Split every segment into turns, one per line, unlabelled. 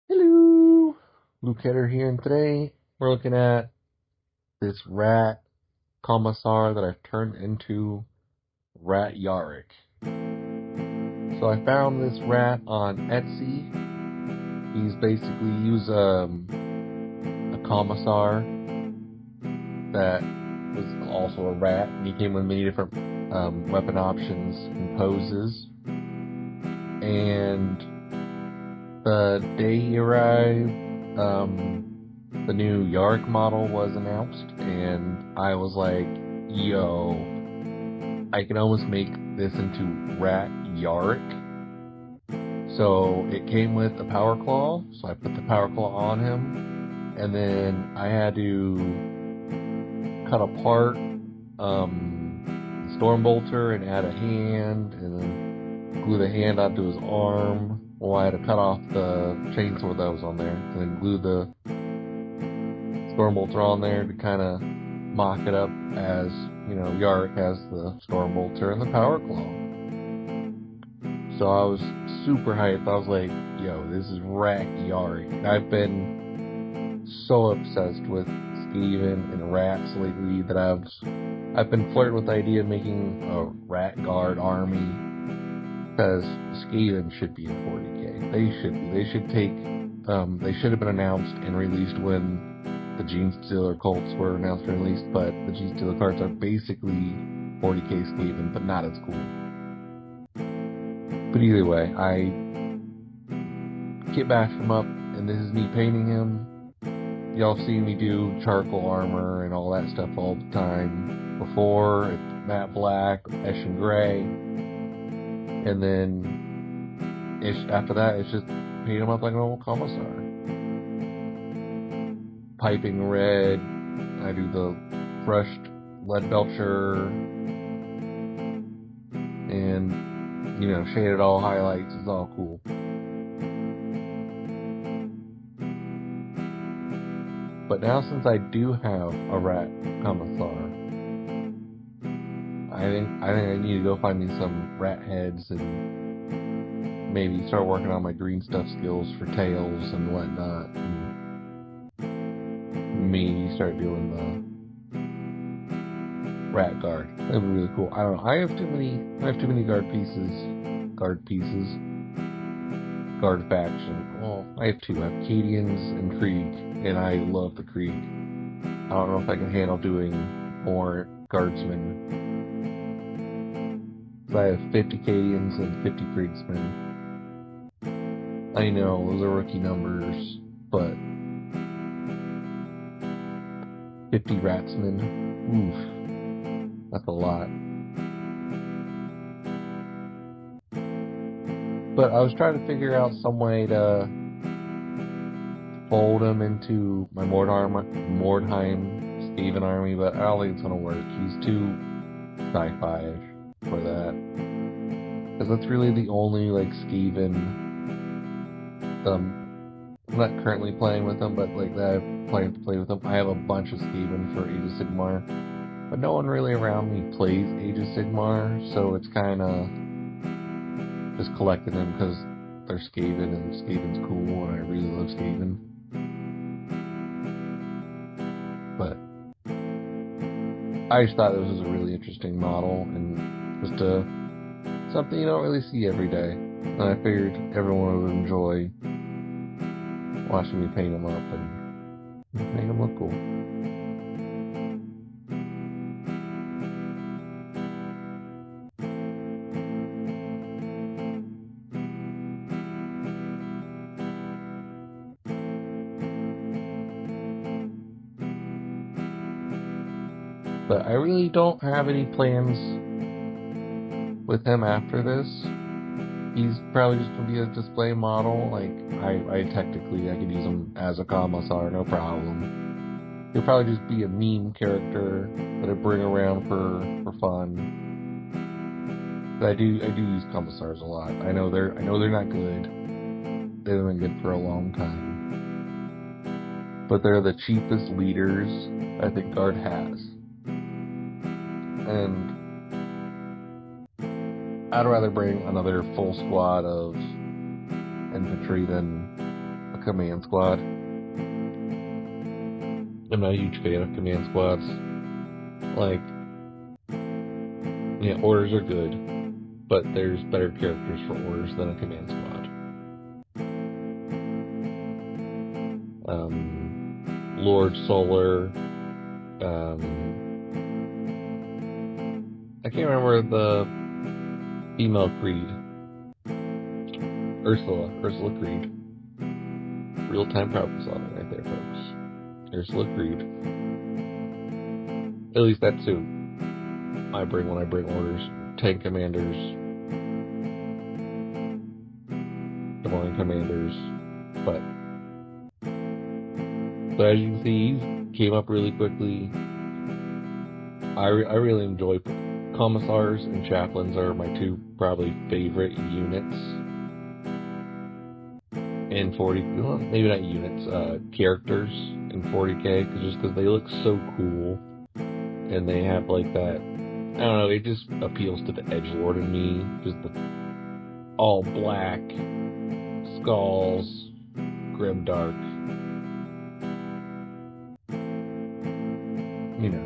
Hello! Luke Header here, and today we're looking at this rat commissar that I've turned into Rat Yarrick. So I found this rat on Etsy. He's basically used a commissar that was also a rat, and he came with many different weapon options and poses. And the day he arrived, the new Yarrick model was announced, and I was like, yo, I can almost make this into Rat Yarrick. So it came with a power claw, so I put the power claw on him, and then I had to cut apart the Stormbolter and add a hand, and then glue the hand onto his arm. Well, I had to cut off the chainsaw that was on there, and then glue the Stormbolter on there to kind of mock it up as, you know, Yarrick has the Stormbolter and the Power Claw. So I was super hyped. I was like, yo, this is Rat Yarrick. I've been so obsessed with Skaven and rats lately that I've been flirting with the idea of making a Rat Guard army, because Skaven should be in 40k. They should be. They should take. They should have been announced and released when the Genestealer cults were announced and released. But the Genestealer cards are basically 40k Skaven, but not as cool. But either way, I kit bashed him up, and this is me painting him. Y'all seen me do charcoal armor and all that stuff all the time before. It's matte black, Eshin gray. And then after that, it's just paint him up like an old commissar. Piping red. I do the brushed lead belcher. And, you know, shaded all highlights. It's all cool. But now, since I do have a rat commissar, I think I need to go find me some rat heads and maybe start working on my green stuff skills for tails and whatnot, and maybe start doing the rat guard. That'd be really cool. I don't know. I have too many guard faction. Well, I have two. I have Cadians and Krieg, and I love the Krieg. I don't know if I can handle doing more guardsmen. I have 50 Cadians and 50 Kriegsmen. I know, those are rookie numbers, but 50 Ratsmen, oof, that's a lot. But I was trying to figure out some way to fold him into my Mordheim Skaven army, but I don't think it's gonna work. He's too sci-fi-ish for that, because that's really the only like Skaven I'm not currently playing with them, but like that I plan to play with them. I have a bunch of Skaven for Age of Sigmar, but no one really around me plays Age of Sigmar, so it's kind of just collecting them because they're Skaven and Skaven's cool and I really love Skaven. But I just thought this was a really interesting model and just something you don't really see every day. And I figured everyone would enjoy watching me paint them up and make them look cool. But I really don't have any plans with him after this. He's probably just gonna be a display model. Like I technically I could use him as a commissar, no problem. He'll probably just be a meme character that I bring around for fun. But I do use commissars a lot. I know they're not good. They haven't been good for a long time. But they're the cheapest leaders I think Guard has. And I'd rather bring another full squad of infantry than a command squad. I'm not a huge fan of command squads. Like, yeah, orders are good, but there's better characters for orders than a command squad. Lord Solar, I can't remember the female Creed. Ursula Creed. Real-time problem solving right there, folks. Ursula Creed. At least that's who I bring when I bring orders. Tank commanders. Divine commanders. But as you can see, he came up really quickly. I really enjoy commissars and chaplains are my two probably favorite units in 40. Well, maybe not units, characters in 40k, just because they look so cool and they have like that. I don't know. It just appeals to the edgelord in me. Just the all black skulls, grimdark. You know.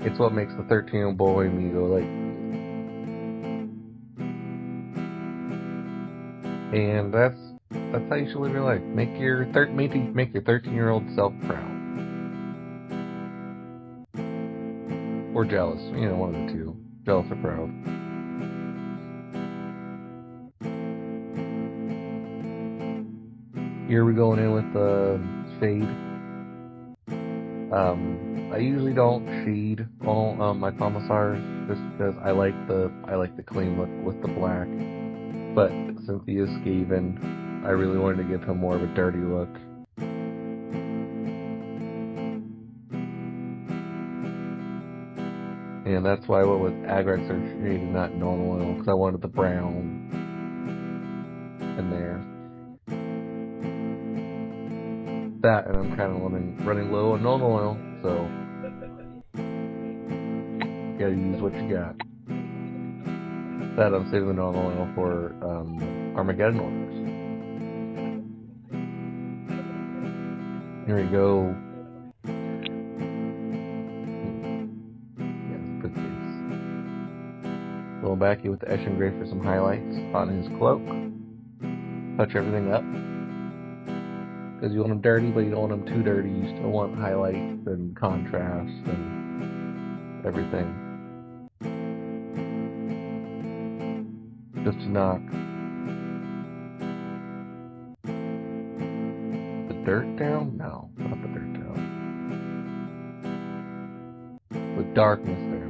It's what makes the 13-year-old boy in me go like. And that's how you should live your life. Make your 13-year-old self proud. Or jealous. You know, one of the two. Jealous or proud. Here we going in with the shade. I usually don't shade all my commissars just because I like the clean look with the black. But since he is Skaven, I really wanted to give him more of a dirty look. And that's why I went with Agrex or shade and not normal oil, because I wanted the brown in there. That, and I'm kind of running low on normal oil, so gotta use what you got. That I'm saving the normal oil for Armageddon orders. Here we go. Yeah, good face. Going back here with the Eshin Gray for some highlights on his cloak. Touch everything up. Because you want them dirty, but you don't want them too dirty. You still want highlights and contrast and everything. Just to knock the dirt down? No, not the dirt down. The darkness down.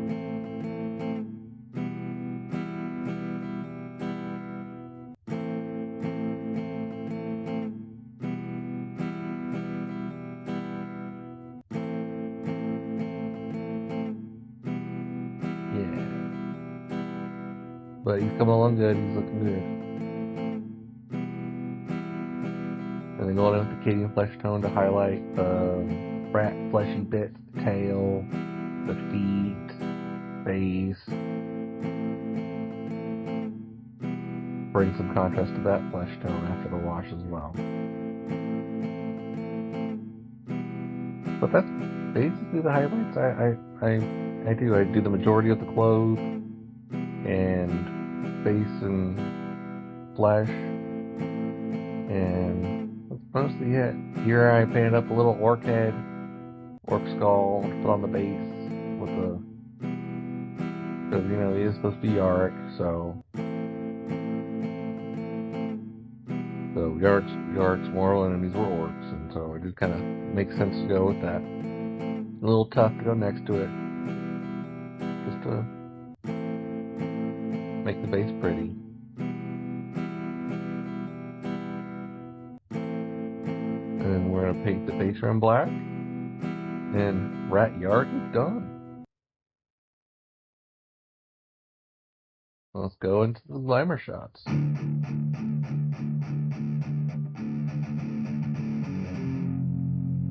But he's coming along good, he's looking good. And then going in with the Cadian flesh tone to highlight the rat fleshy bits, the tail, the feet, face. Bring some contrast to that flesh tone after the wash as well. But that's basically the highlights I do. I do the majority of the clothes and face and flesh, and that's mostly it. Here I painted up a little orc head, orc skull, put on the base with the, because you know he is supposed to be Yarrick, so Yarrick's mortal enemies were orcs, and so it just kind of makes sense to go with that. A little tough to go next to it, just to make the base pretty. And then we're going to paint the base around black. And Rat Yarrick is done. Let's go into the glamour shots.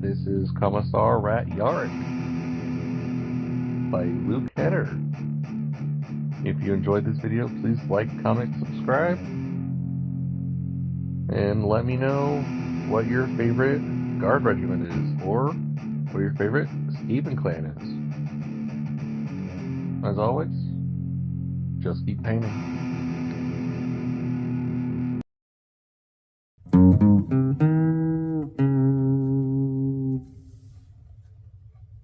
This is Commissar Rat Yarrick by Luke Header. If you enjoyed this video, please like, comment, subscribe. and let me know what your favorite guard regiment is, or what your favorite Skaven clan is. As always, just keep painting.